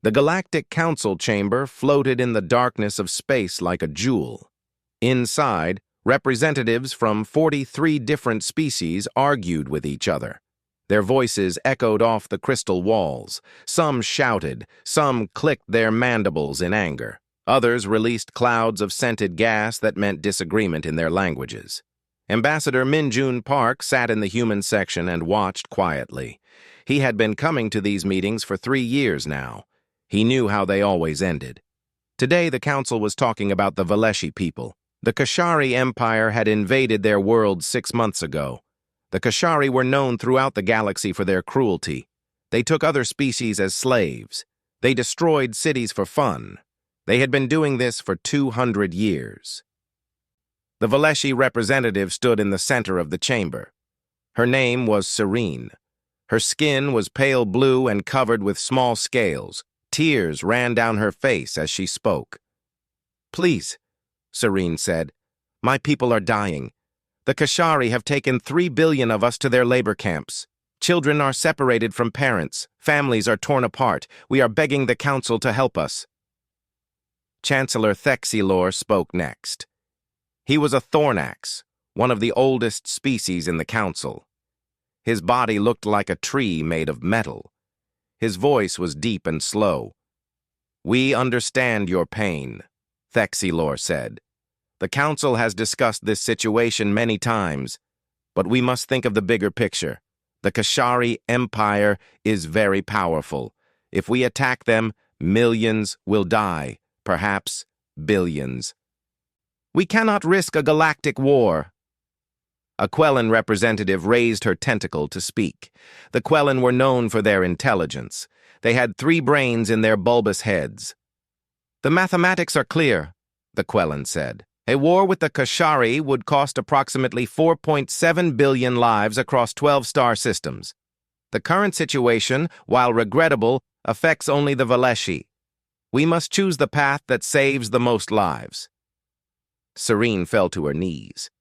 The Galactic Council chamber floated in the darkness of space like a jewel. Inside, representatives from 43 different species argued with each other. Their voices echoed off the crystal walls. Some shouted, some clicked their mandibles in anger. Others released clouds of scented gas that meant disagreement in their languages. Ambassador Min-Jun Park sat in the human section and watched quietly. He had been coming to these meetings for 3 years now. He knew how they always ended. Today the council was talking about the Valeshi people. The Kashari Empire had invaded their world 6 months ago. The Kashari were known throughout the galaxy for their cruelty. They took other species as slaves. They destroyed cities for fun. They had been doing this for 200 years. The Valeshi representative stood in the center of the chamber. Her name was Serene. Her skin was pale blue and covered with small scales. Tears ran down her face as she spoke. "Please," Serene said, "my people are dying. The Kashari have taken 3 billion of us to their labor camps. Children are separated from parents. Families are torn apart. We are begging the council to help us." Chancellor Thexilor spoke next. He was a Thornax, one of the oldest species in the council. His body looked like a tree made of metal. His voice was deep and slow. "We understand your pain," Thexilor said. "The council has discussed this situation many times, but we must think of the bigger picture. The Kashari Empire is very powerful. If we attack them, millions will die, perhaps billions. We cannot risk a galactic war." A Quellan representative raised her tentacle to speak. The Quellan were known for their intelligence. They had 3 brains in their bulbous heads. "The mathematics are clear," the Quellan said. "A war with the Kashari would cost approximately 4.7 billion lives across 12 star systems. The current situation, while regrettable, affects only the Valeshi. We must choose the path that saves the most lives." Serene fell to her knees.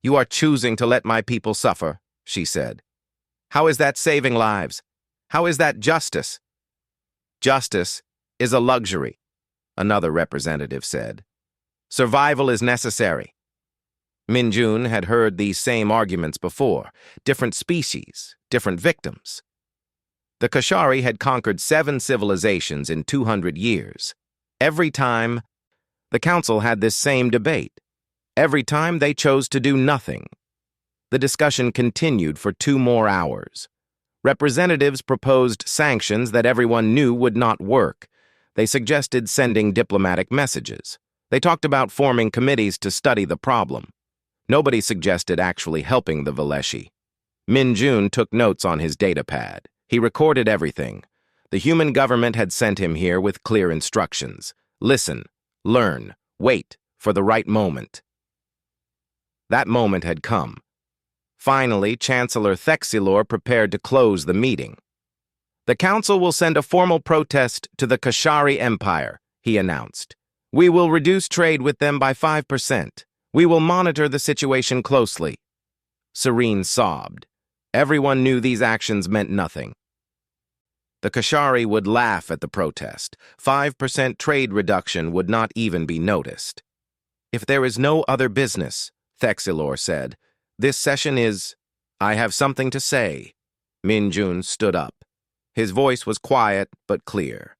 "You are choosing to let my people suffer," she said. "How is that saving lives? How is that justice?" "Justice is a luxury," another representative said. "Survival is necessary." Min-Jun had heard these same arguments before. Different species, different victims. The Kashari had conquered 7 civilizations in 200 years. Every time, the council had this same debate. Every time they chose to do nothing. The discussion continued for 2 more hours. Representatives proposed sanctions that everyone knew would not work. They suggested sending diplomatic messages. They talked about forming committees to study the problem. Nobody suggested actually helping the Valeshi. Min-Jun took notes on his datapad. He recorded everything. The human government had sent him here with clear instructions. Listen, learn, wait for the right moment. That moment had come. Finally, Chancellor Thexilor prepared to close the meeting. "The council will send a formal protest to the Kashari Empire," he announced. "We will reduce trade with them by 5%. We will monitor the situation closely." Serene sobbed. Everyone knew these actions meant nothing. The Kashari would laugh at the protest. 5% trade reduction would not even be noticed. "If there is no other business," Thexilor said, "this session is—" "I have something to say." Min-Jun stood up. His voice was quiet but clear.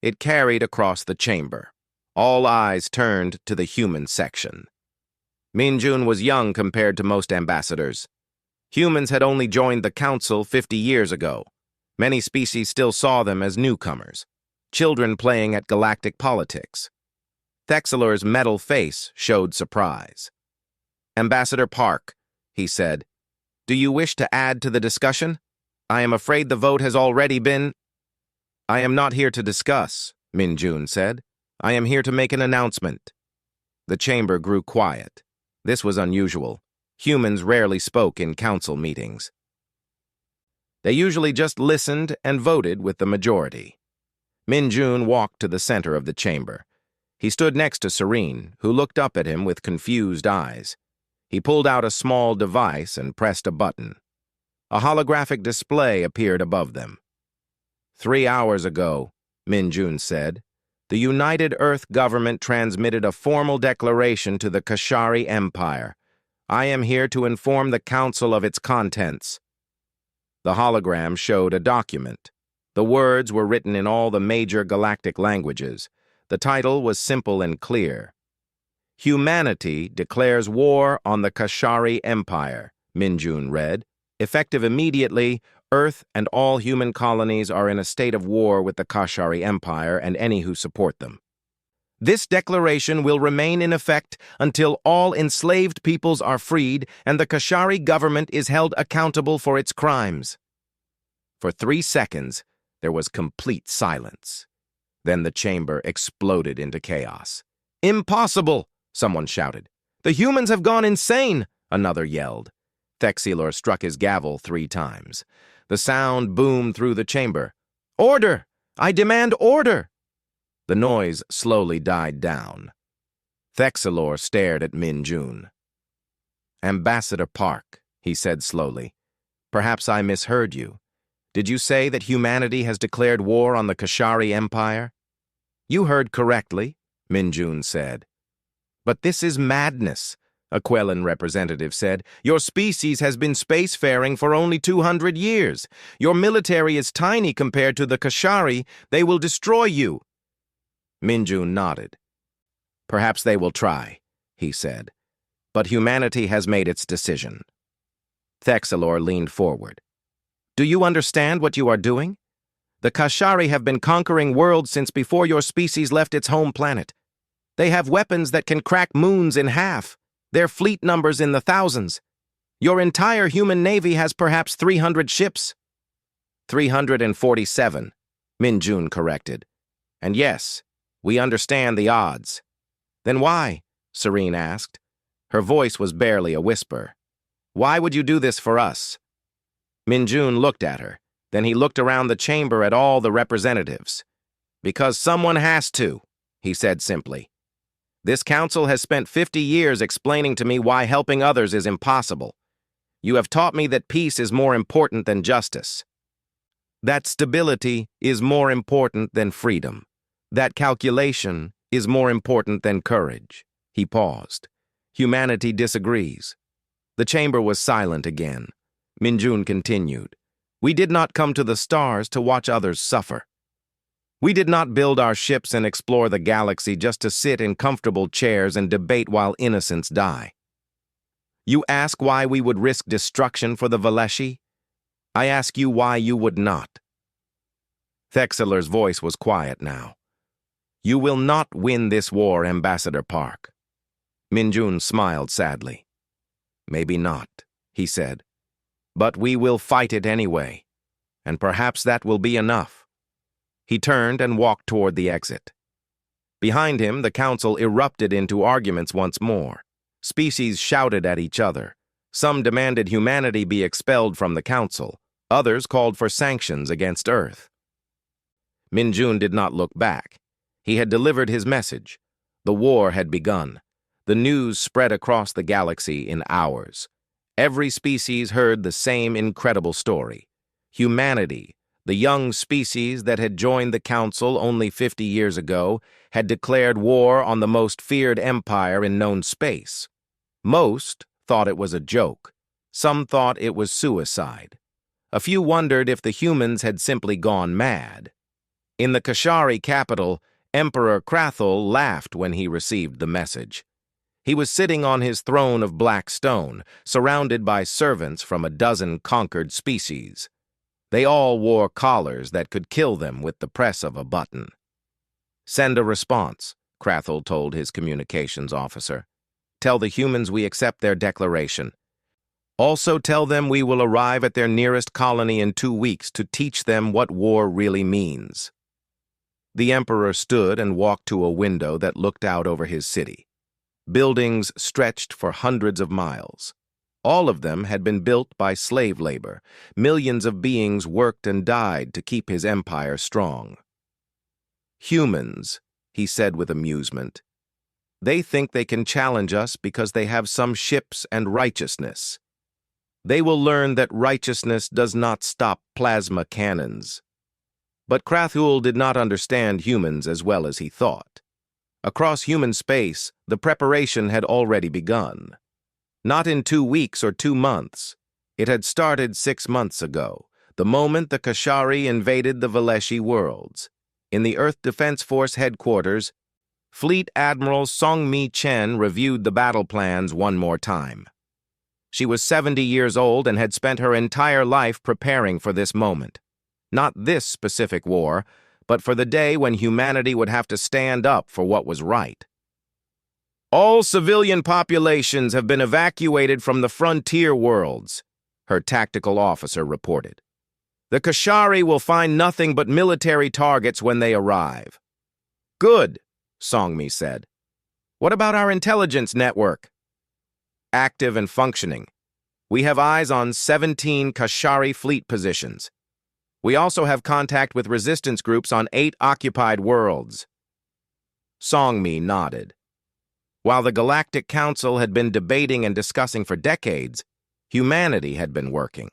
It carried across the chamber. All eyes turned to the human section. Min-Jun was young compared to most ambassadors. Humans had only joined the council 50 years ago. Many species still saw them as newcomers, children playing at galactic politics. Thexilor's metal face showed surprise. "Ambassador Park," he said, "do you wish to add to the discussion? I am afraid the vote has already been—" "I am not here to discuss," Min-Jun said. "I am here to make an announcement." The chamber grew quiet. This was unusual. Humans rarely spoke in council meetings. They usually just listened and voted with the majority. Min-Jun walked to the center of the chamber. He stood next to Serene, who looked up at him with confused eyes. He pulled out a small device and pressed a button. A holographic display appeared above them. 3 hours ago, Min-jun said. The United Earth government transmitted a formal declaration to the Kashari Empire. I am here to inform the Council of its contents. The hologram showed a document. The words were written in all the major galactic languages. The title was simple and clear. Humanity declares war on the Kashari Empire, Min-jun read. Effective immediately, Earth and all human colonies are in a state of war with the Kashari Empire and any who support them. This declaration will remain in effect until all enslaved peoples are freed and the Kashari government is held accountable for its crimes. For 3 seconds, there was complete silence. Then the chamber exploded into chaos. Impossible! Someone shouted. The humans have gone insane! Another yelled. Thexilor struck his gavel 3 times. The sound boomed through the chamber. Order! I demand order! The noise slowly died down. Thexilor stared at Min-jun. Ambassador Park, he said slowly. Perhaps I misheard you. Did you say that humanity has declared war on the Kashari Empire? You heard correctly, Min-jun said. But this is madness, a Quellan representative said. Your species has been spacefaring for only 200 years. Your military is tiny compared to the Kashari. They will destroy you. Min-jun nodded. Perhaps they will try, he said. But humanity has made its decision. Thexilor leaned forward. Do you understand what you are doing? The Kashari have been conquering worlds since before your species left its home planet. They have weapons that can crack moons in half. Their fleet numbers in the thousands. Your entire human navy has perhaps 300 ships. 347, Min-jun corrected. And yes, we understand the odds. Then why? Serene asked. Her voice was barely a whisper. Why would you do this for us? Min-jun looked at her. Then he looked around the chamber at all the representatives. Because someone has to, he said simply. This council has spent 50 years explaining to me why helping others is impossible. You have taught me that peace is more important than justice. That stability is more important than freedom. That calculation is more important than courage. He paused. Humanity disagrees. The chamber was silent again. Min-jun continued. We did not come to the stars to watch others suffer. We did not build our ships and explore the galaxy just to sit in comfortable chairs and debate while innocents die. You ask why we would risk destruction for the Valeshi? I ask you why you would not. Thexilor's voice was quiet now. You will not win this war, Ambassador Park. Min-jun smiled sadly. Maybe not, he said. But we will fight it anyway, and perhaps that will be enough. He turned and walked toward the exit. Behind him, the council erupted into arguments once more. Species shouted at each other. Some demanded humanity be expelled from the council. Others called for sanctions against Earth. Min-jun did not look back. He had delivered his message. The war had begun. The news spread across the galaxy in hours. Every species heard the same incredible story. Humanity, the young species that had joined the Council only 50 years ago, had declared war on the most feared empire in known space. Most thought it was a joke. Some thought it was suicide. A few wondered if the humans had simply gone mad. In the Kashari capital, Emperor Krathul laughed when he received the message. He was sitting on his throne of black stone, surrounded by servants from a dozen conquered species. They all wore collars that could kill them with the press of a button. Send a response, Krathul told his communications officer. Tell the humans we accept their declaration. Also tell them we will arrive at their nearest colony in 2 weeks to teach them what war really means. The emperor stood and walked to a window that looked out over his city. Buildings stretched for hundreds of miles. All of them had been built by slave labor. Millions of beings worked and died to keep his empire strong. Humans, he said with amusement. They think they can challenge us because they have some ships and righteousness. They will learn that righteousness does not stop plasma cannons. But Krathul did not understand humans as well as he thought. Across human space, the preparation had already begun. Not in 2 weeks or 2 months. It had started 6 months ago, the moment the Kashari invaded the Valeshi worlds. In the Earth Defense Force headquarters, Fleet Admiral Song-Mi Chen reviewed the battle plans one more time. She was 70 years old and had spent her entire life preparing for this moment. Not this specific war, but for the day when humanity would have to stand up for what was right. All civilian populations have been evacuated from the frontier worlds, her tactical officer reported. The Kashari will find nothing but military targets when they arrive. Good, Song-Mi said. What about our intelligence network? Active and functioning. We have eyes on 17 Kashari fleet positions. We also have contact with resistance groups on 8 occupied worlds. Song-Mi nodded. While the Galactic Council had been debating and discussing for decades, humanity had been working.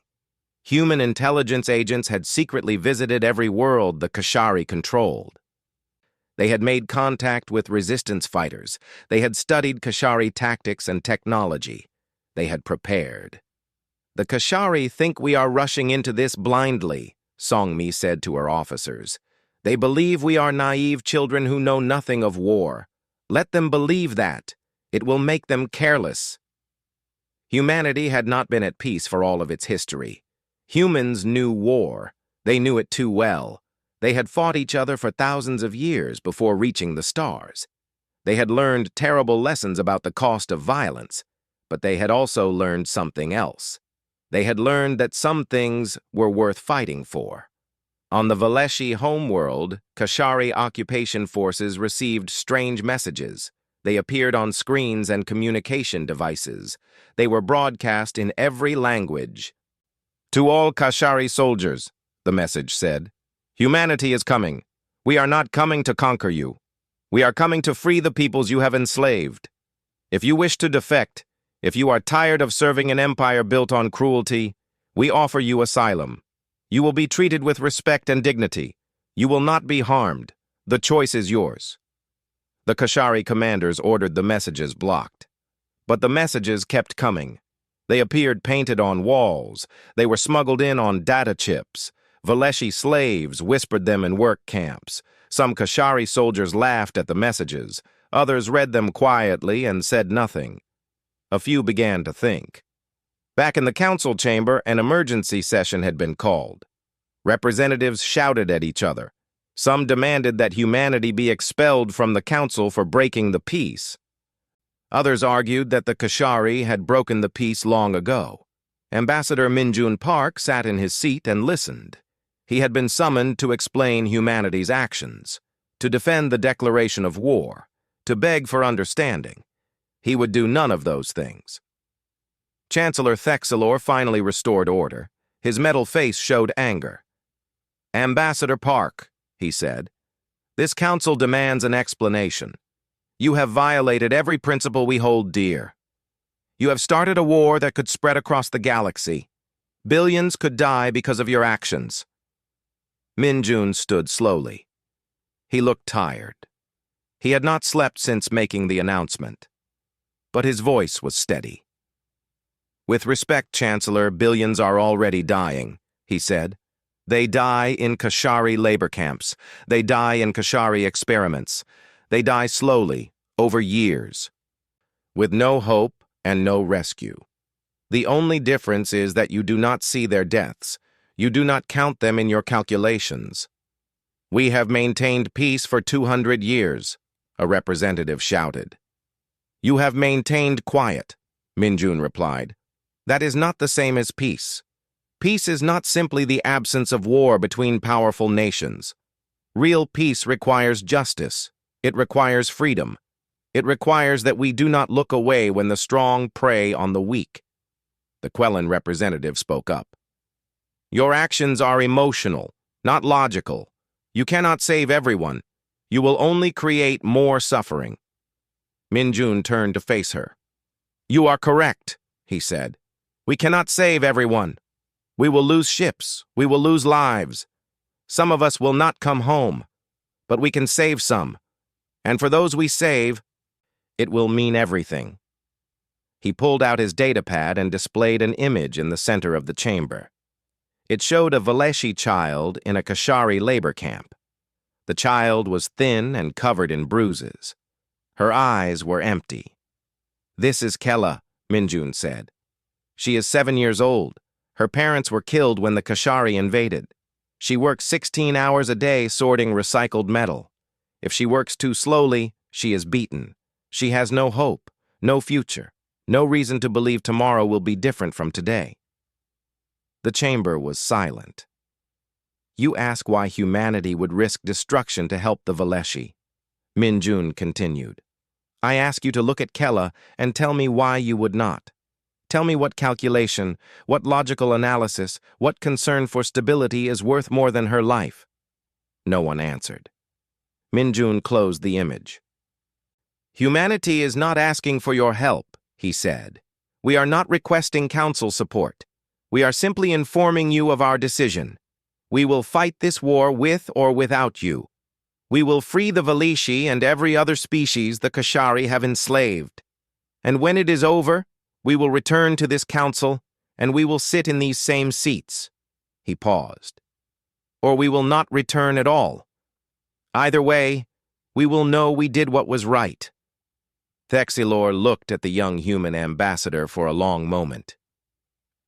Human intelligence agents had secretly visited every world the Kashari controlled. They had made contact with resistance fighters. They had studied Kashari tactics and technology. They had prepared. The Kashari think we are rushing into this blindly, Song-Mi said to her officers. They believe we are naive children who know nothing of war. Let them believe that. It will make them careless. Humanity had not been at peace for all of its history. Humans knew war. They knew it too well. They had fought each other for thousands of years before reaching the stars. They had learned terrible lessons about the cost of violence, but they had also learned something else. They had learned that some things were worth fighting for. On the Valeshi homeworld, Kashari occupation forces received strange messages. They appeared on screens and communication devices. They were broadcast in every language. To all Kashari soldiers, the message said, humanity is coming. We are not coming to conquer you. We are coming to free the peoples you have enslaved. If you wish to defect, if you are tired of serving an empire built on cruelty, we offer you asylum. You will be treated with respect and dignity. You will not be harmed. The choice is yours. The Kashari commanders ordered the messages blocked. But the messages kept coming. They appeared painted on walls. They were smuggled in on data chips. Valeshi slaves whispered them in work camps. Some Kashari soldiers laughed at the messages. Others read them quietly and said nothing. A few began to think. Back in the council chamber, an emergency session had been called. Representatives shouted at each other. Some demanded that humanity be expelled from the council for breaking the peace. Others argued that the Kashari had broken the peace long ago. Ambassador Minjun Park sat in his seat and listened. He had been summoned to explain humanity's actions, to defend the declaration of war, to beg for understanding. He would do none of those things. Chancellor Thexelor finally restored order. His metal face showed anger. Ambassador Park, he said, this council demands an explanation. You have violated every principle we hold dear. You have started a war that could spread across the galaxy. Billions could die because of your actions. Minjun stood slowly. He looked tired. He had not slept since making the announcement. But his voice was steady. With respect, Chancellor, billions are already dying, he said. They die in Kashari labor camps. They die in Kashari experiments. They die slowly, over years, with no hope and no rescue. The only difference is that you do not see their deaths. You do not count them in your calculations. We have maintained peace for 200 years, a representative shouted. You have maintained quiet, Minjun replied. That is not the same as peace. Peace is not simply the absence of war between powerful nations. Real peace requires justice. It requires freedom. It requires that we do not look away when the strong prey on the weak. The Quellan representative spoke up. Your actions are emotional, not logical. You cannot save everyone. You will only create more suffering. Minjun turned to face her. You are correct, he said. We cannot save everyone. We will lose ships. We will lose lives. Some of us will not come home, but we can save some. And for those we save, it will mean everything. He pulled out his datapad and displayed an image in the center of the chamber. It showed a Valeshi child in a Kashari labor camp. The child was thin and covered in bruises. Her eyes were empty. "This is Kella," Minjun said. "She is 7 years old. Her parents were killed when the Kashari invaded. She works 16 hours a day sorting recycled metal. If she works too slowly, she is beaten. She has no hope, no future, no reason to believe tomorrow will be different from today." The chamber was silent. "You ask why humanity would risk destruction to help the Valeshi," Minjun continued. "I ask you to look at Kella and tell me why you would not. Tell me what calculation, what logical analysis, what concern for stability is worth more than her life." No one answered. Minjun closed the image. "Humanity is not asking for your help," he said. "We are not requesting council support. We are simply informing you of our decision. We will fight this war with or without you. We will free the Valishi and every other species the Kashari have enslaved. And when it is over, we will return to this council, and we will sit in these same seats." He paused. "Or we will not return at all. Either way, we will know we did what was right." Thexilor looked at the young human ambassador for a long moment.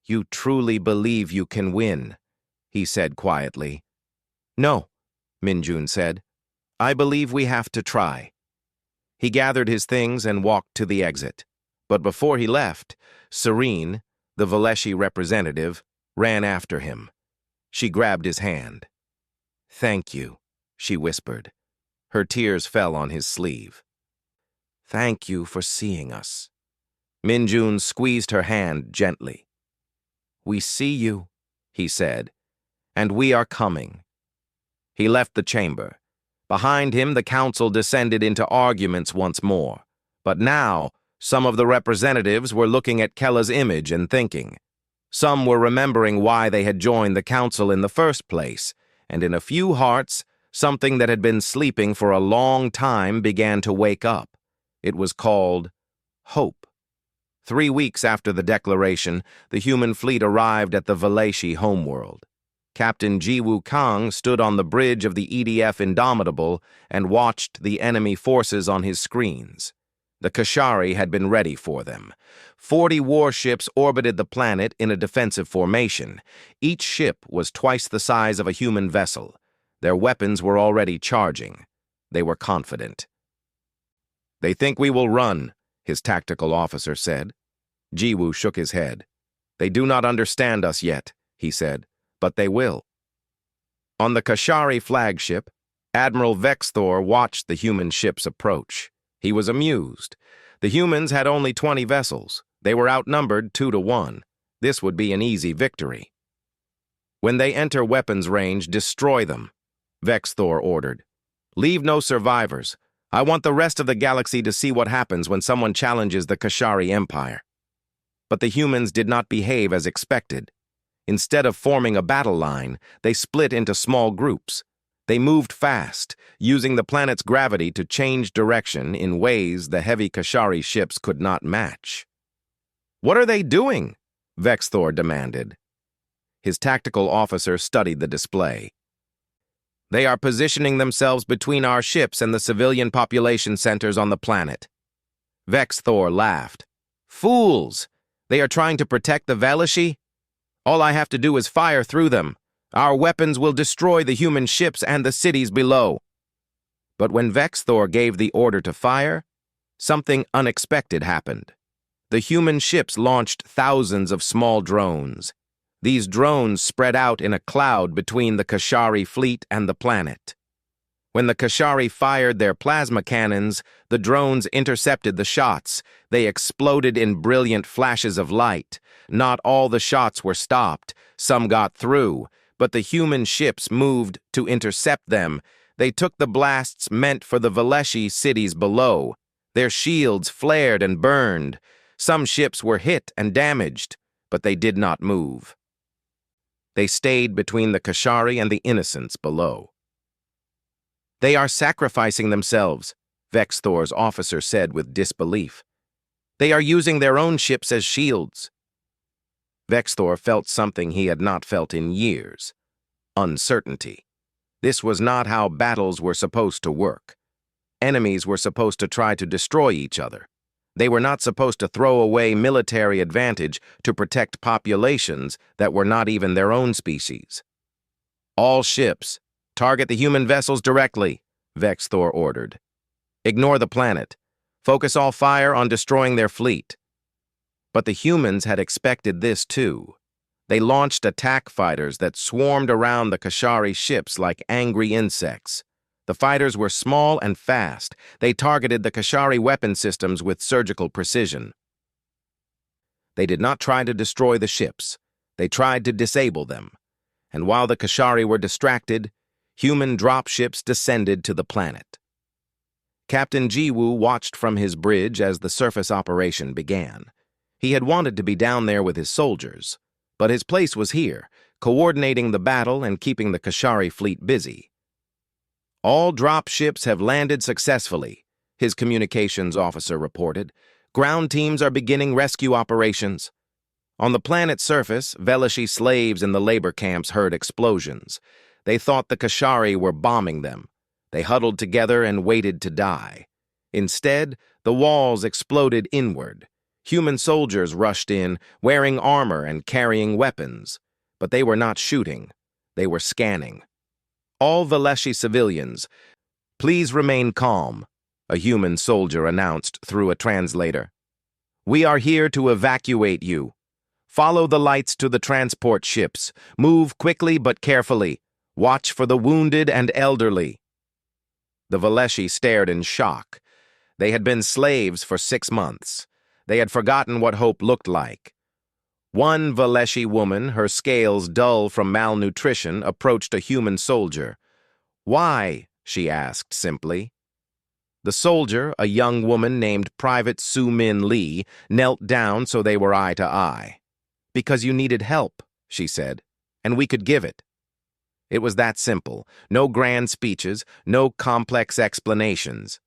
"You truly believe you can win," he said quietly. "No," Minjun said. "I believe we have to try." He gathered his things and walked to the exit. But before he left, Serene, the Valeshi representative, ran after him. She grabbed his hand. "Thank you," she whispered. Her tears fell on his sleeve. "Thank you for seeing us." Minjun squeezed her hand gently. "We see you," he said, "and we are coming." He left the chamber. Behind him, the council descended into arguments once more. But now, some of the representatives were looking at Kella's image and thinking. Some were remembering why they had joined the council in the first place, and in a few hearts, something that had been sleeping for a long time began to wake up. It was called hope. 3 weeks after the declaration, the human fleet arrived at the Valeshi homeworld. Captain Jiwoo Kang stood on the bridge of the EDF Indomitable and watched the enemy forces on his screens. The Kashari had been ready for them. 40 warships orbited the planet in a defensive formation. Each ship was twice the size of a human vessel. Their weapons were already charging. They were confident. "They think we will run," his tactical officer said. Jiwoo shook his head. "They do not understand us yet," he said, "but they will." On the Kashari flagship, Admiral Vexthor watched the human ships approach. He was amused. The humans had only 20 vessels. They were outnumbered 2-1. This would be an easy victory. "When they enter weapons range, destroy them," Vexthor ordered. "Leave no survivors. I want the rest of the galaxy to see what happens when someone challenges the Kashari Empire." But the humans did not behave as expected. Instead of forming a battle line, they split into small groups. They moved fast, using the planet's gravity to change direction in ways the heavy Kashari ships could not match. "What are they doing?" Vexthor demanded. His tactical officer studied the display. "They are positioning themselves between our ships and the civilian population centers on the planet." Vexthor laughed. "Fools! They are trying to protect the Valishi? All I have to do is fire through them. Our weapons will destroy the human ships and the cities below." But when Vexthor gave the order to fire, something unexpected happened. The human ships launched thousands of small drones. These drones spread out in a cloud between the Kashari fleet and the planet. When the Kashari fired their plasma cannons, the drones intercepted the shots. They exploded in brilliant flashes of light. Not all the shots were stopped. Some got through, but the human ships moved to intercept them. They took the blasts meant for the Valeshi cities below. Their shields flared and burned. Some ships were hit and damaged, but they did not move. They stayed between the Kashari and the innocents below. "They are sacrificing themselves," Vex Thor's officer said with disbelief. "They are using their own ships as shields." Vex Thor felt something he had not felt in years: uncertainty. This was not how battles were supposed to work. Enemies were supposed to try to destroy each other. They were not supposed to throw away military advantage to protect populations that were not even their own species. "All ships, target the human vessels directly," Vex Thor ordered. "Ignore the planet. Focus all fire on destroying their fleet." But the humans had expected this too. They launched attack fighters that swarmed around the Kashari ships like angry insects. The fighters were small and fast. They targeted the Kashari weapon systems with surgical precision. They did not try to destroy the ships. They tried to disable them. And while the Kashari were distracted, human dropships descended to the planet. Captain Jiwoo watched from his bridge as the surface operation began. He had wanted to be down there with his soldiers, but his place was here, coordinating the battle and keeping the Kashari fleet busy. "All drop ships have landed successfully," his communications officer reported. "Ground teams are beginning rescue operations." On the planet's surface, Velashi slaves in the labor camps heard explosions. They thought the Kashari were bombing them. They huddled together and waited to die. Instead, the walls exploded inward. Human soldiers rushed in, wearing armor and carrying weapons. But they were not shooting. They were scanning. "All Velashi civilians, please remain calm," a human soldier announced through a translator. "We are here to evacuate you. Follow the lights to the transport ships. Move quickly but carefully. Watch for the wounded and elderly." The Velashi stared in shock. They had been slaves for 6 months. They had forgotten what hope looked like. One Velashi woman, her scales dull from malnutrition, approached a human soldier. "Why?" she asked simply. The soldier, a young woman named Private Su-Min Lee, knelt down so they were eye to eye. "Because you needed help," she said, "and we could give it." It was that simple. No grand speeches, no complex explanations.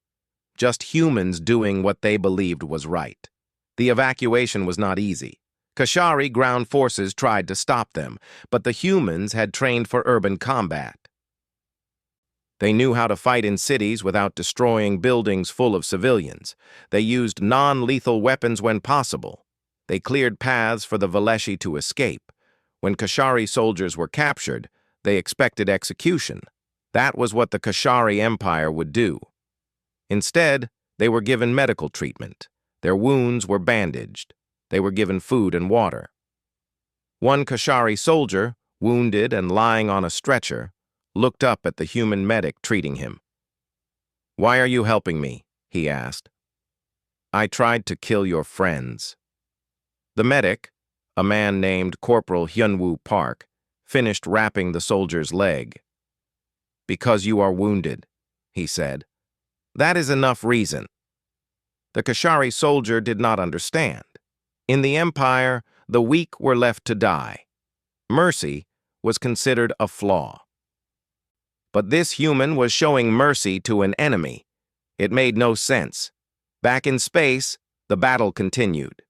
Just humans doing what they believed was right. The evacuation was not easy. Kashari ground forces tried to stop them, but the humans had trained for urban combat. They knew how to fight in cities without destroying buildings full of civilians. They used non-lethal weapons when possible. They cleared paths for the Velashi to escape. When Kashari soldiers were captured, they expected execution. That was what the Kashari Empire would do. Instead, they were given medical treatment. Their wounds were bandaged. They were given food and water. One Kashari soldier, wounded and lying on a stretcher, looked up at the human medic treating him. "Why are you helping me?" he asked. "I tried to kill your friends." The medic, a man named Corporal Hyunwoo Park, finished wrapping the soldier's leg. "Because you are wounded," he said. "That is enough reason." The Kashari soldier did not understand. In the Empire, the weak were left to die. Mercy was considered a flaw. But this human was showing mercy to an enemy. It made no sense. Back in space, the battle continued.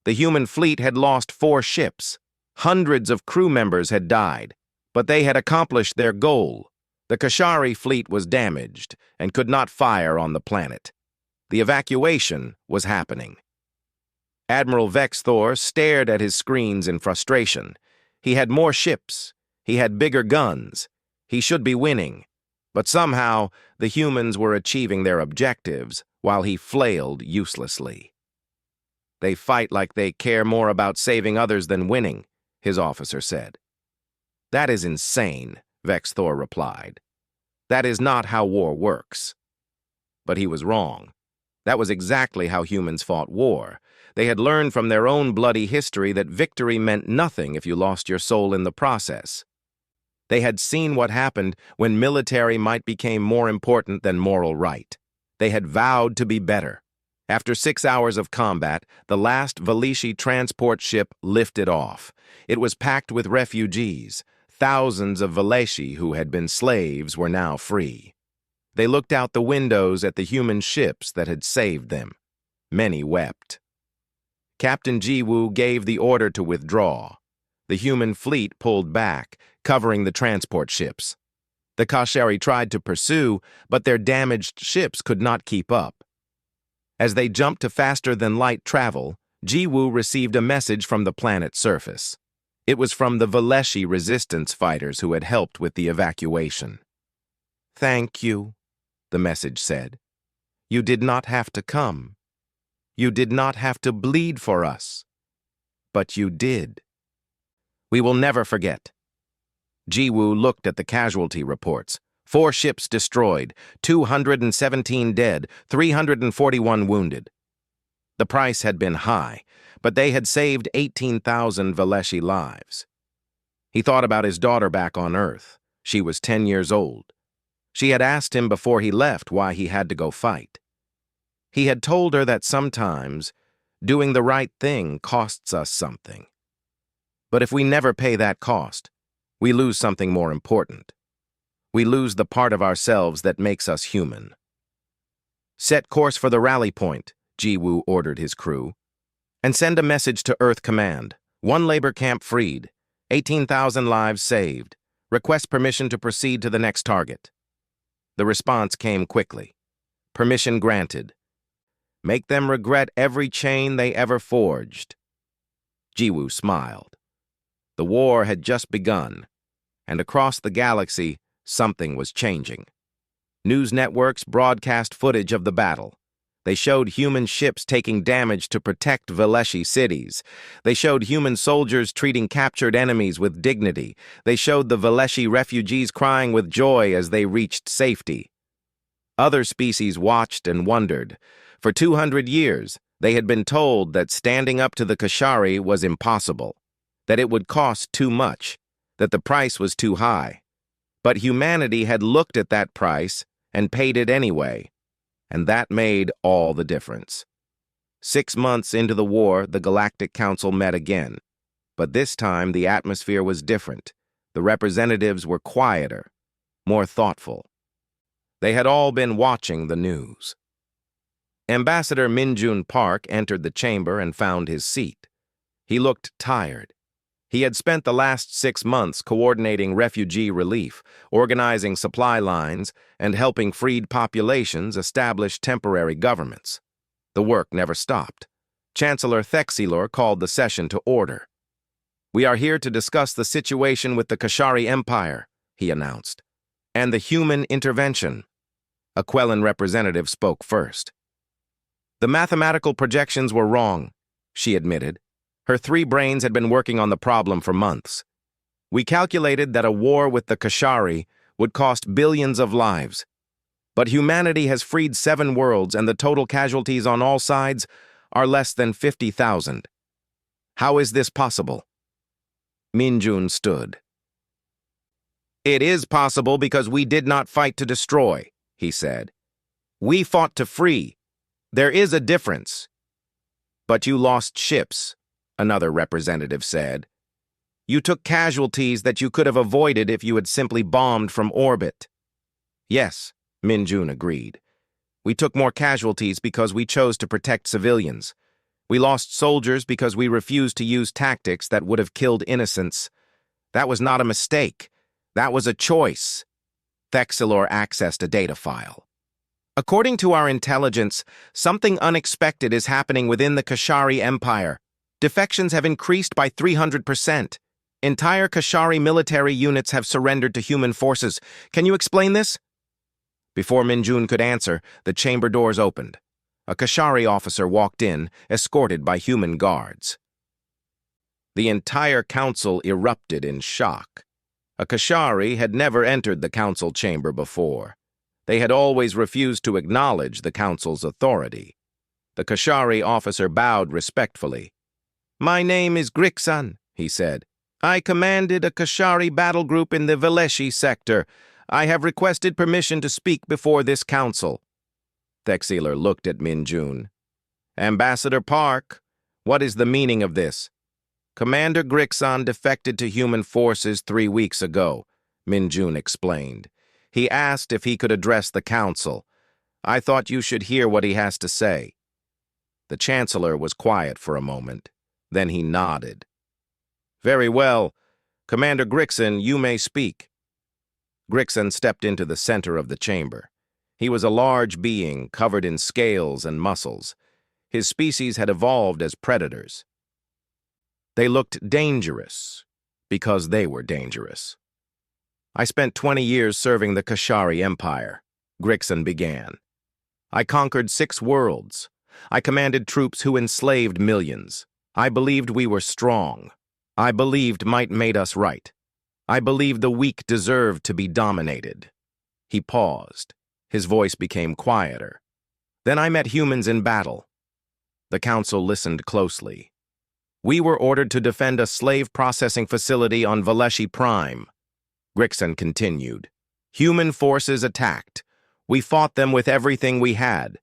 The human fleet had lost 4 ships. Hundreds of crew members had died, but they had accomplished their goal. The Kashari fleet was damaged and could not fire on the planet. The evacuation was happening. Admiral Vex Thor stared at his screens in frustration. He had more ships. He had bigger guns. He should be winning. But somehow, the humans were achieving their objectives while he flailed uselessly. "They fight like they care more about saving others than winning," his officer said. "That is insane," Vex Thor replied. "That is not how war works." But he was wrong. That was exactly how humans fought war. They had learned from their own bloody history that victory meant nothing if you lost your soul in the process. They had seen what happened when military might became more important than moral right. They had vowed to be better. After 6 hours of combat, the last Veleshi transport ship lifted off. It was packed with refugees. Thousands of Veleshi who had been slaves were now free. They looked out the windows at the human ships that had saved them. Many wept. Captain Jiwoo gave the order to withdraw. The human fleet pulled back, covering the transport ships. The Kashari tried to pursue, but their damaged ships could not keep up. As they jumped to faster-than-light travel, Jiwoo received a message from the planet's surface. It was from the Veleshi resistance fighters who had helped with the evacuation. "Thank you," the message said. "You did not have to come. You did not have to bleed for us. But you did. We will never forget." Jiwoo looked at the casualty reports. 4 ships destroyed, 217 dead, 341 wounded. The price had been high, but they had saved 18,000 Veleshi lives. He thought about his daughter back on Earth. She was 10 years old. She had asked him before he left why he had to go fight. He had told her that sometimes doing the right thing costs us something. But if we never pay that cost, we lose something more important. We lose the part of ourselves that makes us human. "Set course for the rally point," Jiwoo ordered his crew, "and send a message to Earth Command. 1 labor camp freed, 18,000 lives saved. Request permission to proceed to the next target." The response came quickly. "Permission granted. Make them regret every chain they ever forged." Jiwoo smiled. The war had just begun, and across the galaxy, something was changing. News networks broadcast footage of the battle. They showed human ships taking damage to protect Veleshi cities. They showed human soldiers treating captured enemies with dignity. They showed the Veleshi refugees crying with joy as they reached safety. Other species watched and wondered. For 200 years, they had been told that standing up to the Kashari was impossible, that it would cost too much, that the price was too high. But humanity had looked at that price and paid it anyway, and that made all the difference. 6 months into the war, the Galactic Council met again, but this time the atmosphere was different. The representatives were quieter, more thoughtful. They had all been watching the news. Ambassador Minjun Park entered the chamber and found his seat. He looked tired. He had spent the last 6 months coordinating refugee relief, organizing supply lines, and helping freed populations establish temporary governments. The work never stopped. Chancellor Thexilor called the session to order. "We are here to discuss the situation with the Kashari Empire," he announced, "and the human intervention." A Quellan representative spoke first. "The mathematical projections were wrong," she admitted. Her 3 brains had been working on the problem for months. "We calculated that a war with the Kashari would cost billions of lives. But humanity has freed 7 worlds, and the total casualties on all sides are less than 50,000. How is this possible?" Minjun stood. "It is possible because we did not fight to destroy," he said. "We fought to free. There is a difference." "But you lost ships," another representative said. "You took casualties that you could have avoided if you had simply bombed from orbit." "Yes," Minjun agreed. "We took more casualties because we chose to protect civilians. We lost soldiers because we refused to use tactics that would have killed innocents. That was not a mistake. That was a choice." Thexilor accessed a data file. "According to our intelligence, something unexpected is happening within the Kashari Empire. Defections have increased by 300%. Entire Kashari military units have surrendered to human forces. Can you explain this?" Before Minjun could answer, the chamber doors opened. A Kashari officer walked in, escorted by human guards. The entire council erupted in shock. A Kashari had never entered the council chamber before. They had always refused to acknowledge the council's authority. The Kashari officer bowed respectfully. "My name is Grixan," he said. "I commanded a Kashari battle group in the Veleshi sector. I have requested permission to speak before this council." Thexilor looked at Minjun. Ambassador Park, what is the meaning of this? Commander Grixon defected to human forces 3 weeks ago, Minjun explained. He asked if he could address the council. I thought you should hear what he has to say. The Chancellor was quiet for a moment. Then he nodded. Very well. Commander Grixon, you may speak. Grixon stepped into the center of the chamber. He was a large being covered in scales and muscles. His species had evolved as predators. They looked dangerous because they were dangerous. I spent 20 years serving the Kashari Empire, Grixon began. I conquered 6 worlds. I commanded troops who enslaved millions. I believed we were strong. I believed might made us right. I believed the weak deserved to be dominated. He paused. His voice became quieter. Then I met humans in battle. The council listened closely. We were ordered to defend a slave processing facility on Valeshi Prime. Grixon continued. Human forces attacked. We fought them with everything we had.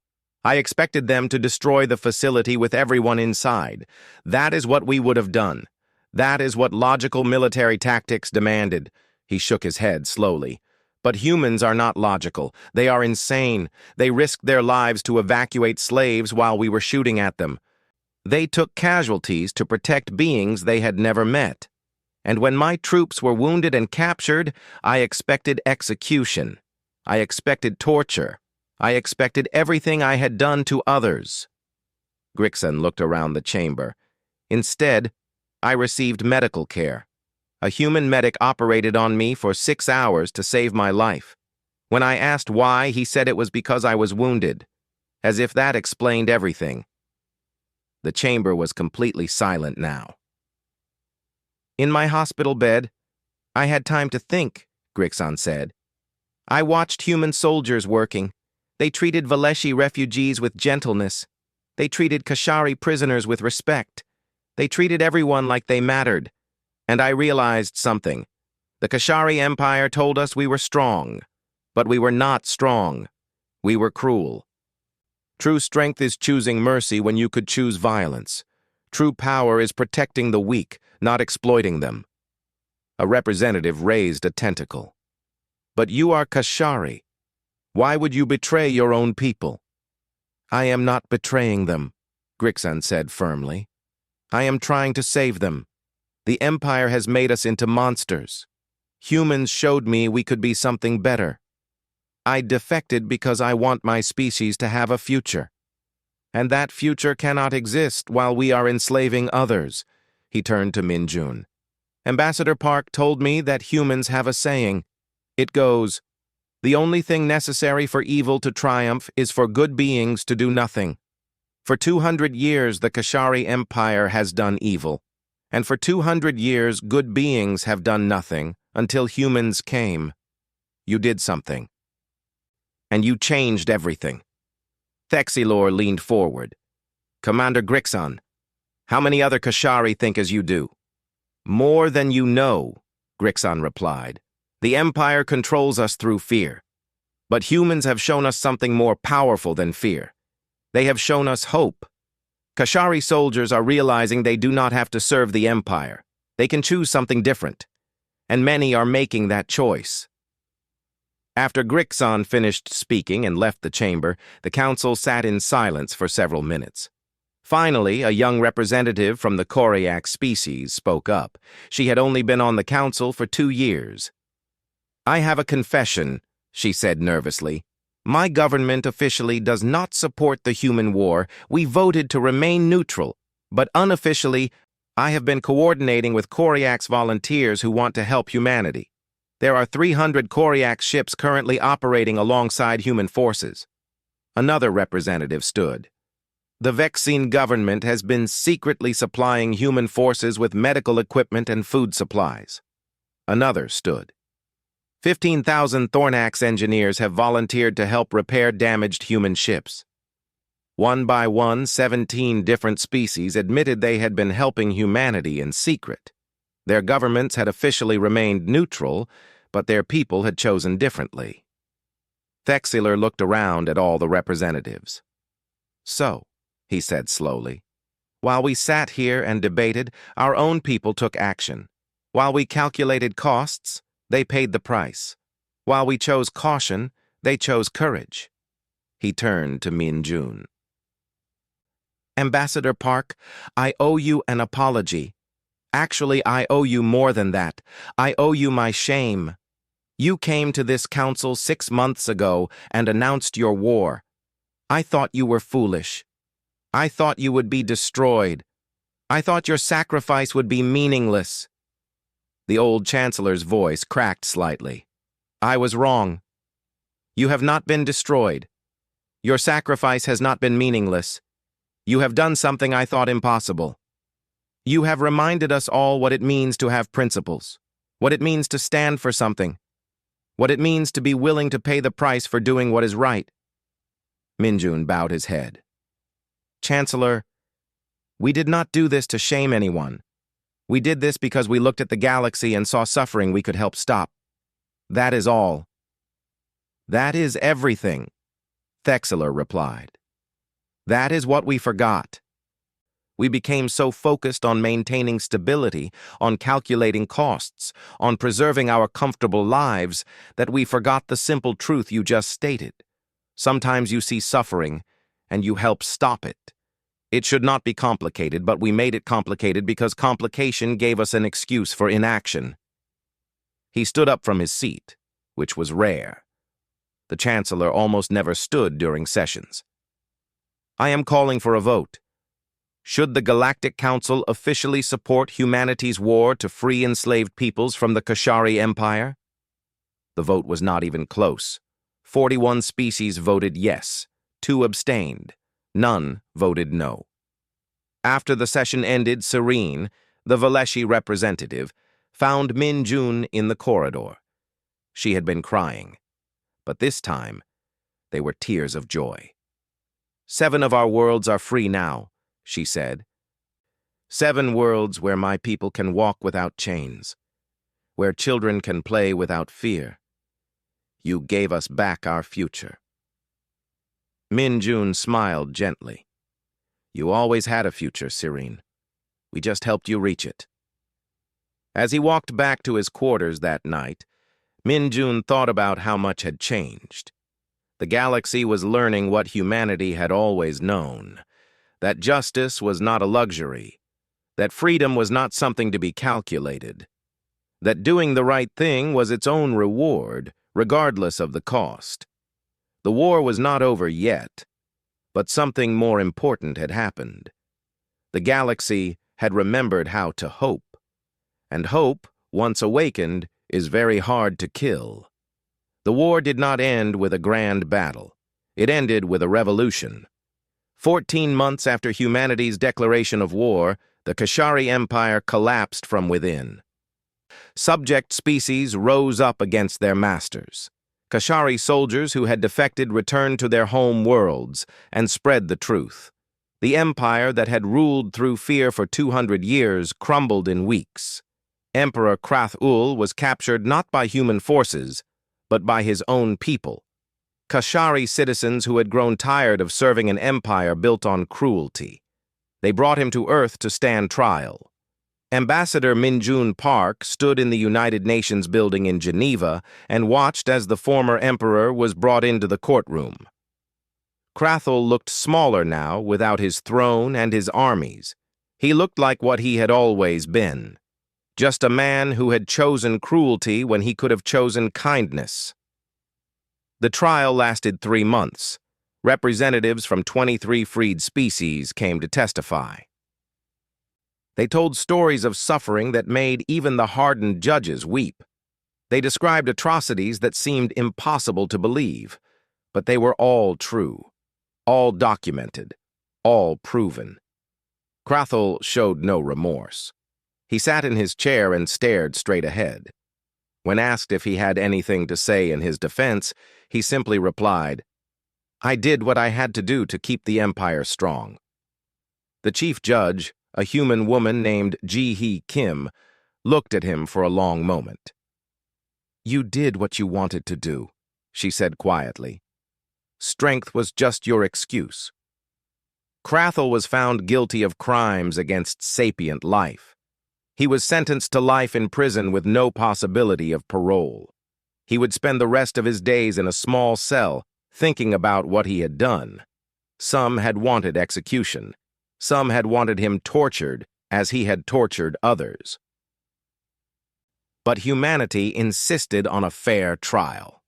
I expected them to destroy the facility with everyone inside. That is what we would have done. That is what logical military tactics demanded. He shook his head slowly. But humans are not logical. They are insane. They risked their lives to evacuate slaves while we were shooting at them. They took casualties to protect beings they had never met. And when my troops were wounded and captured, I expected execution. I expected torture. I expected everything I had done to others. Grixon looked around the chamber. Instead, I received medical care. A human medic operated on me for 6 hours to save my life. When I asked why, he said it was because I was wounded, as if that explained everything. The chamber was completely silent now. In my hospital bed, I had time to think, Grixon said. I watched human soldiers working. They treated Valeshi refugees with gentleness. They treated Kashari prisoners with respect. They treated everyone like they mattered. And I realized something. The Kashari Empire told us we were strong, but we were not strong. We were cruel. True strength is choosing mercy when you could choose violence. True power is protecting the weak, not exploiting them. A representative raised a tentacle. But you are Kashari. Why would you betray your own people? I am not betraying them, Grixon said firmly. I am trying to save them. The Empire has made us into monsters. Humans showed me we could be something better. I defected because I want my species to have a future. And that future cannot exist while we are enslaving others. He turned to Minjun. Ambassador Park told me that humans have a saying. It goes, the only thing necessary for evil to triumph is for good beings to do nothing. For 200 years, the Kashari Empire has done evil. And for 200 years, good beings have done nothing until humans came. You did something. And you changed everything. Thexilor leaned forward. Commander Grixon, how many other Kashari think as you do? More than you know, Grixon replied. The Empire controls us through fear. But humans have shown us something more powerful than fear. They have shown us hope. Kashari soldiers are realizing they do not have to serve the Empire. They can choose something different. And many are making that choice. After Grixon finished speaking and left the chamber, the council sat in silence for several minutes. Finally, a young representative from the Koryak species spoke up. She had only been on the council for 2 years. I have a confession, she said nervously. My government officially does not support the human war. We voted to remain neutral, but unofficially, I have been coordinating with Koryak's volunteers who want to help humanity. There are 300 Koryak ships currently operating alongside human forces. Another representative stood. The Vexine government has been secretly supplying human forces with medical equipment and food supplies. Another stood. 15,000 Thornax engineers have volunteered to help repair damaged human ships. One by one, 17 different species admitted they had been helping humanity in secret. Their governments had officially remained neutral, but their people had chosen differently. Thexilor looked around at all the representatives. So, he said slowly. While we sat here and debated, our own people took action. While we calculated costs, they paid the price. While we chose caution, they chose courage. He turned to Min Jun. Ambassador Park, I owe you an apology. Actually, I owe you more than that. I owe you my shame. You came to this council 6 months ago and announced your war. I thought you were foolish. I thought you would be destroyed. I thought your sacrifice would be meaningless. The old chancellor's voice cracked slightly. I was wrong. You have not been destroyed. Your sacrifice has not been meaningless. You have done something I thought impossible. You have reminded us all what it means to have principles, what it means to stand for something, what it means to be willing to pay the price for doing what is right. Min Jun bowed his head. Chancellor, we did not do this to shame anyone. We did this because we looked at the galaxy and saw suffering we could help stop. That is all. That is everything, Thexler replied. That is what we forgot. We became so focused on maintaining stability, on calculating costs, on preserving our comfortable lives, that we forgot the simple truth you just stated. Sometimes you see suffering, and you help stop it. It should not be complicated, but we made it complicated because complication gave us an excuse for inaction. He stood up from his seat, which was rare. The Chancellor almost never stood during sessions. I am calling for a vote. Should the Galactic Council officially support humanity's war to free enslaved peoples from the Kashari Empire? The vote was not even close. 41 species voted yes, 2 abstained, none voted no. After the session ended, Serene, the Valeshi representative, found Min Jun in the corridor. She had been crying, but this time they were tears of joy. 7 of our worlds are free now, she said. 7 worlds where my people can walk without chains, where children can play without fear. You gave us back our future. Min Jun smiled gently. You always had a future, Serene. We just helped you reach it. As he walked back to his quarters that night, Min Jun thought about how much had changed. The galaxy was learning what humanity had always known, that justice was not a luxury, that freedom was not something to be calculated, that doing the right thing was its own reward, regardless of the cost. The war was not over yet, but something more important had happened. The galaxy had remembered how to hope, and hope, once awakened, is very hard to kill. The war did not end with a grand battle. It ended with a revolution. 14 months after humanity's declaration of war, the Kashari Empire collapsed from within. Subject species rose up against their masters. Kashari soldiers who had defected returned to their home worlds and spread the truth. The empire that had ruled through fear for 200 years crumbled in weeks. Emperor Krath-Ul was captured not by human forces, but by his own people. Kashari citizens who had grown tired of serving an empire built on cruelty. They brought him to Earth to stand trial. Ambassador Min Jun Park stood in the United Nations building in Geneva and watched as the former emperor was brought into the courtroom. Krathul looked smaller now without his throne and his armies. He looked like what he had always been. Just a man who had chosen cruelty when he could have chosen kindness. The trial lasted 3 months. Representatives from 23 freed species came to testify. They told stories of suffering that made even the hardened judges weep. They described atrocities that seemed impossible to believe, but they were all true, all documented, all proven. Krathul showed no remorse. He sat in his chair and stared straight ahead. When asked if he had anything to say in his defense, he simply replied, I did what I had to do to keep the empire strong. The chief judge, a human woman named Ji-hee Kim, looked at him for a long moment. You did what you wanted to do, she said quietly. Strength was just your excuse. Krathel was found guilty of crimes against sapient life. He was sentenced to life in prison with no possibility of parole. He would spend the rest of his days in a small cell, thinking about what he had done. Some had wanted execution. Some had wanted him tortured, as he had tortured others. But humanity insisted on a fair trial.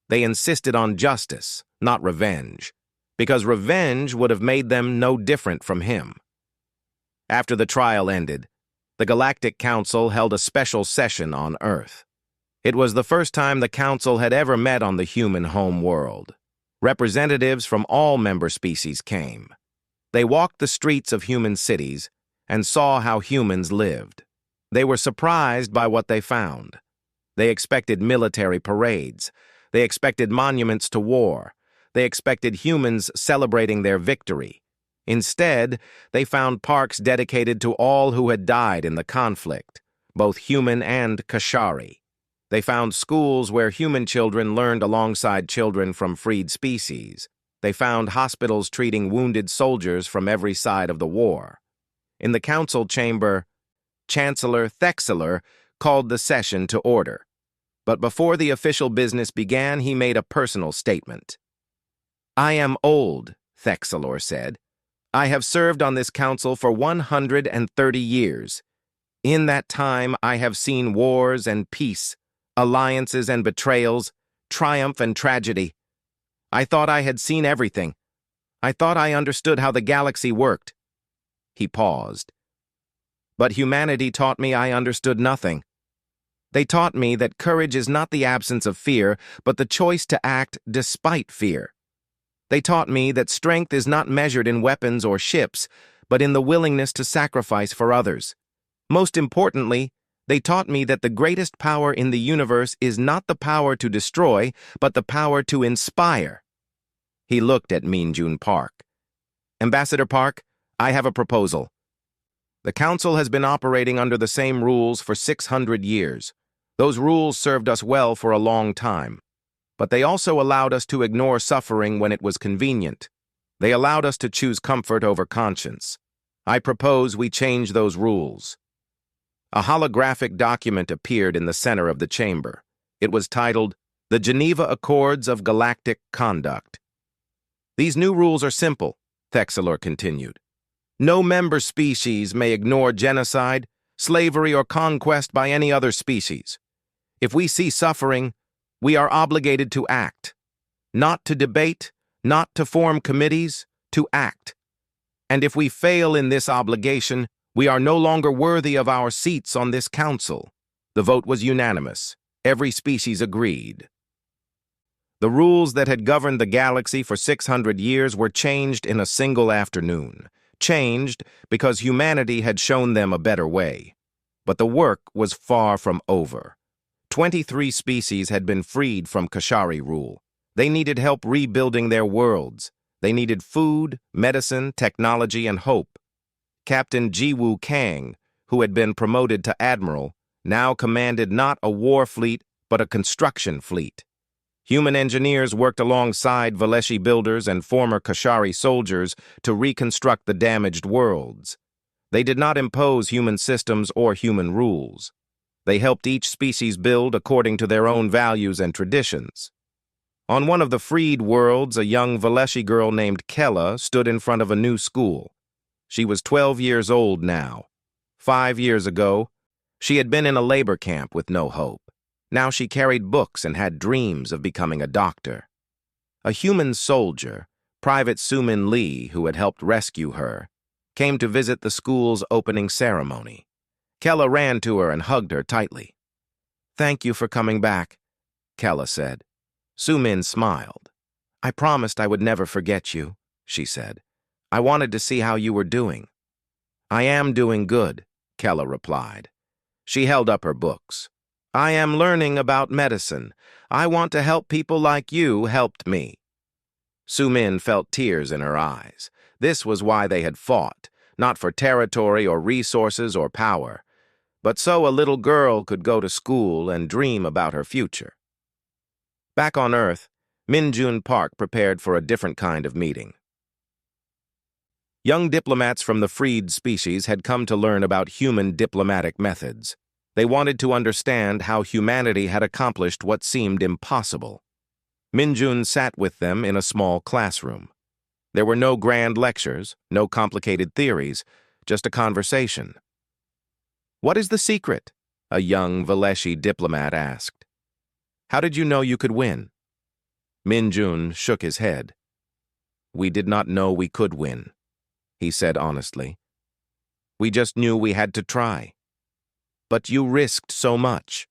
They insisted on justice, not revenge, because revenge would have made them no different from him. After the trial ended, the Galactic Council held a special session on Earth. It was the first time the Council had ever met on the human home world. Representatives from all member species came. They walked the streets of human cities and saw how humans lived. They were surprised by what they found. They expected military parades. They expected monuments to war. They expected humans celebrating their victory. Instead, they found parks dedicated to all who had died in the conflict, both human and Kashari. They found schools where human children learned alongside children from freed species. They found hospitals treating wounded soldiers from every side of the war. In the council chamber, Chancellor Thexler called the session to order. But before the official business began, he made a personal statement. "I am old," Thexler said. "I have served on this council for 130 years. In that time, I have seen wars and peace, alliances and betrayals, triumph and tragedy. I thought I had seen everything. I thought I understood how the galaxy worked." He paused. "But humanity taught me I understood nothing. They taught me that courage is not the absence of fear, but the choice to act despite fear. They taught me that strength is not measured in weapons or ships, but in the willingness to sacrifice for others. Most importantly, they taught me that the greatest power in the universe is not the power to destroy, but the power to inspire." He looked at Minjun Park. "Ambassador Park, I have a proposal. The Council has been operating under the same rules for 600 years. Those rules served us well for a long time. But they also allowed us to ignore suffering when it was convenient. They allowed us to choose comfort over conscience. I propose we change those rules." A holographic document appeared in the center of the chamber. It was titled, "The Geneva Accords of Galactic Conduct." "These new rules are simple," Thexler continued. "No member species may ignore genocide, slavery, or conquest by any other species. If we see suffering, we are obligated to act. Not to debate, not to form committees, to act. And if we fail in this obligation, we are no longer worthy of our seats on this council." The vote was unanimous. Every species agreed. The rules that had governed the galaxy for 600 years were changed in a single afternoon. Changed because humanity had shown them a better way. But the work was far from over. 23 species had been freed from Kashari rule. They needed help rebuilding their worlds. They needed food, medicine, technology, and hope. Captain Jiwoo Kang, who had been promoted to admiral, now commanded not a war fleet, but a construction fleet. Human engineers worked alongside Valeshi builders and former Kashari soldiers to reconstruct the damaged worlds. They did not impose human systems or human rules. They helped each species build according to their own values and traditions. On one of the freed worlds, a young Valeshi girl named Kella stood in front of a new school. She was 12 years old now. 5 years ago, she had been in a labor camp with no hope. Now she carried books and had dreams of becoming a doctor. A human soldier, Private Sumin Lee, who had helped rescue her, came to visit the school's opening ceremony. Kella ran to her and hugged her tightly. "Thank you for coming back," Kella said. Sumin smiled. "I promised I would never forget you," she said. "I wanted to see how you were doing." "I am doing good," Kella replied. She held up her books. "I am learning about medicine. I want to help people like you helped me." Sumin felt tears in her eyes. This was why they had fought, not for territory or resources or power, but so a little girl could go to school and dream about her future. Back on Earth, Minjun Park prepared for a different kind of meeting. Young diplomats from the freed species had come to learn about human diplomatic methods. They wanted to understand how humanity had accomplished what seemed impossible. Minjun sat with them in a small classroom. There were no grand lectures, no complicated theories, just a conversation. "What is the secret?" a young Valeshi diplomat asked. "How did you know you could win?" Minjun shook his head. "We did not know we could win," he said honestly. "We just knew we had to try." "But you risked so much,"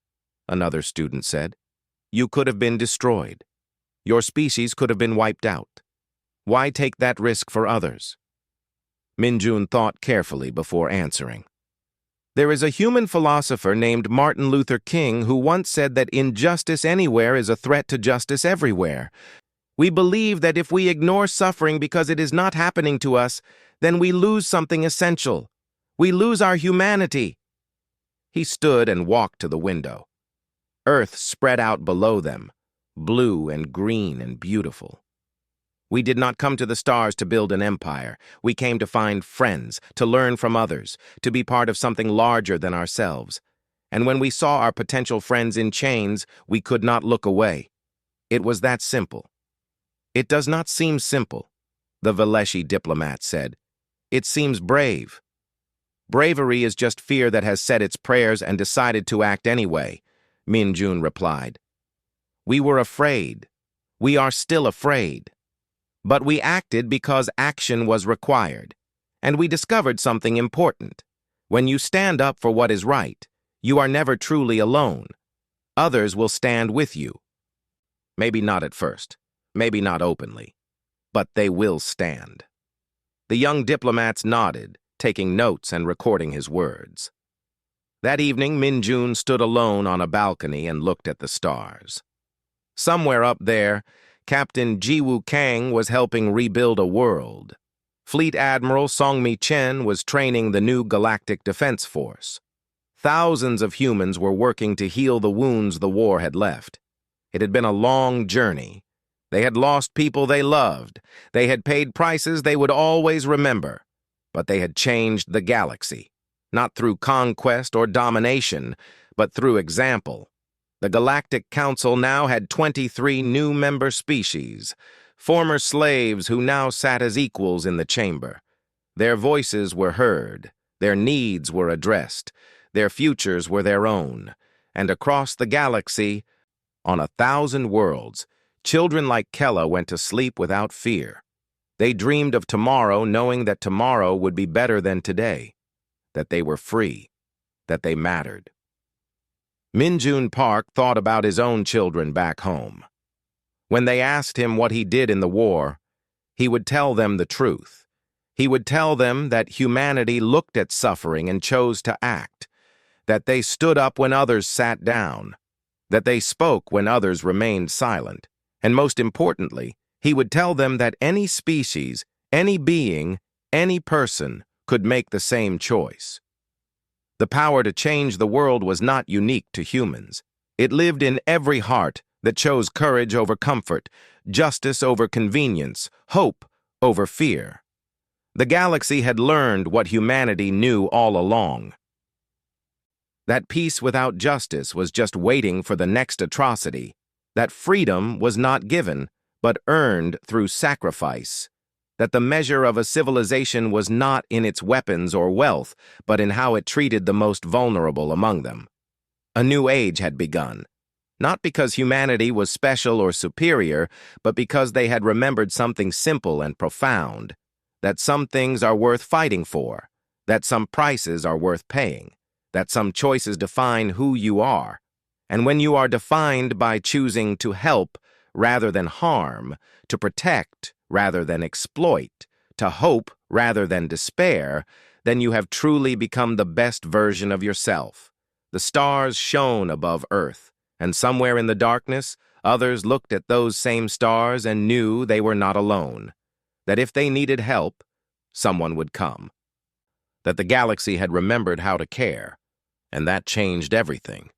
another student said. "You could have been destroyed. Your species could have been wiped out. Why take that risk for others?" Minjun thought carefully before answering. "There is a human philosopher named Martin Luther King who once said that injustice anywhere is a threat to justice everywhere. We believe that if we ignore suffering because it is not happening to us, then we lose something essential. We lose our humanity." He stood and walked to the window. Earth spread out below them, blue and green and beautiful. "We did not come to the stars to build an empire. We came to find friends, to learn from others, to be part of something larger than ourselves. And when we saw our potential friends in chains, we could not look away. It was that simple." "It does not seem simple," the Valeshi diplomat said. "It seems brave." "Bravery is just fear that has said its prayers and decided to act anyway," Minjun replied. "We were afraid. We are still afraid. But we acted because action was required. And we discovered something important. When you stand up for what is right, you are never truly alone. Others will stand with you. Maybe not at first, maybe not openly, but they will stand." The young diplomats nodded, taking notes and recording his words. That evening, Minjun stood alone on a balcony and looked at the stars. Somewhere up there, Captain Jiwoo Kang was helping rebuild a world. Fleet Admiral Songmi Chen was training the new Galactic Defense Force. Thousands of humans were working to heal the wounds the war had left. It had been a long journey. They had lost people they loved. They had paid prices they would always remember. But they had changed the galaxy, not through conquest or domination, but through example. The Galactic Council now had 23 new member species, former slaves who now sat as equals in the chamber. Their voices were heard, their needs were addressed, their futures were their own, and across the galaxy, on 1,000 worlds, children like Kella went to sleep without fear. They dreamed of tomorrow knowing that tomorrow would be better than today, that they were free, that they mattered. Minjun Park thought about his own children back home. When they asked him what he did in the war, he would tell them the truth. He would tell them that humanity looked at suffering and chose to act, that they stood up when others sat down, that they spoke when others remained silent, and most importantly, he would tell them that any species, any being, any person could make the same choice. The power to change the world was not unique to humans. It lived in every heart that chose courage over comfort, justice over convenience, hope over fear. The galaxy had learned what humanity knew all along. That peace without justice was just waiting for the next atrocity. That freedom was not given, but earned through sacrifice. That the measure of a civilization was not in its weapons or wealth, but in how it treated the most vulnerable among them. A new age had begun, not because humanity was special or superior, but because they had remembered something simple and profound, that some things are worth fighting for, that some prices are worth paying, that some choices define who you are. And when you are defined by choosing to help rather than harm, to protect rather than exploit, to hope rather than despair, then you have truly become the best version of yourself. The stars shone above Earth, and somewhere in the darkness, others looked at those same stars and knew they were not alone, that if they needed help, someone would come, that the galaxy had remembered how to care, and that changed everything.